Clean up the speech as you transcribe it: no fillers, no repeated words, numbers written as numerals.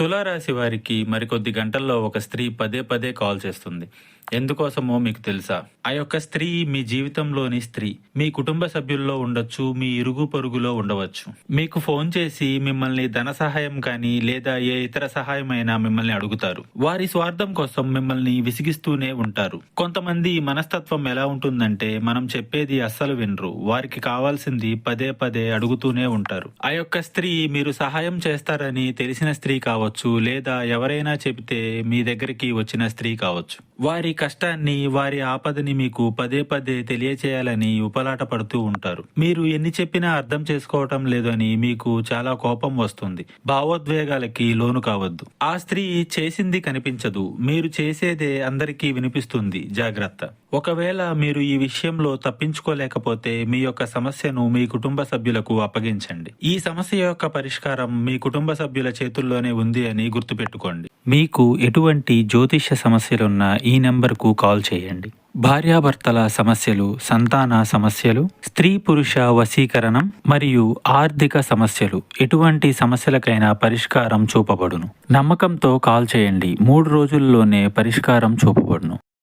తులారాశి వారికి మరికొద్ది గంటల్లో ఒక స్త్రీ పదే పదే కాల్ చేస్తుంది. ఎందుకోసమో మీకు తెలుసా? ఆ యొక్క స్త్రీ మీ జీవితంలోని స్త్రీ. మీ కుటుంబ సభ్యుల్లో ఉండొచ్చు, మీ ఇరుగు పొరుగులో ఉండవచ్చు. మీకు ఫోన్ చేసి మిమ్మల్ని ధన సహాయం కానీ లేదా ఏ ఇతర సహాయమైనా మిమ్మల్ని అడుగుతారు. వారి స్వార్థం కోసం మిమ్మల్ని విసిగిస్తూనే ఉంటారు. కొంతమంది మనస్తత్వం ఎలా ఉంటుందంటే మనం చెప్పేది అస్సలు వినరు. వారికి కావాల్సింది పదే పదే అడుగుతూనే ఉంటారు. ఆ యొక్క స్త్రీ మీరు సహాయం చేస్తారని తెలిసిన స్త్రీ కావచ్చు, లేదా ఎవరైనా చెబితే మీ దగ్గరికి వచ్చిన స్త్రీ కావచ్చు. వారి కష్టాన్ని, వారి ఆపదని మీకు పదే పదే తెలియచేయాలని ఉపలాట పడుతూ ఉంటారు. మీరు ఎన్ని చెప్పినా అర్థం చేసుకోవటం లేదని మీకు చాలా కోపం వస్తుంది. భావోద్వేగాలకి లోను కావద్దు. ఆ స్త్రీ చేసింది కనిపించదు, మీరు చేసేదే అందరికీ వినిపిస్తుంది. జాగ్రత్త. ఒకవేళ మీరు ఈ విషయంలో తప్పించుకోలేకపోతే మీ యొక్క సమస్యను మీ కుటుంబ సభ్యులకు అప్పగించండి. ఈ సమస్య యొక్క పరిష్కారం మీ కుటుంబ సభ్యుల చేతుల్లోనే ఉంది అని గుర్తుపెట్టుకోండి. మీకు ఎటువంటి జ్యోతిష్య సమస్యలున్నా ఈ నెంబర్కు కాల్ చేయండి. భార్యాభర్తల సమస్యలు, సంతాన సమస్యలు, స్త్రీ పురుష వశీకరణం మరియు ఆర్థిక సమస్యలు, ఎటువంటి సమస్యలకైనా పరిష్కారం చూపబడును. నమ్మకంతో కాల్ చేయండి. 3 రోజుల్లోనే పరిష్కారం చూపబడును.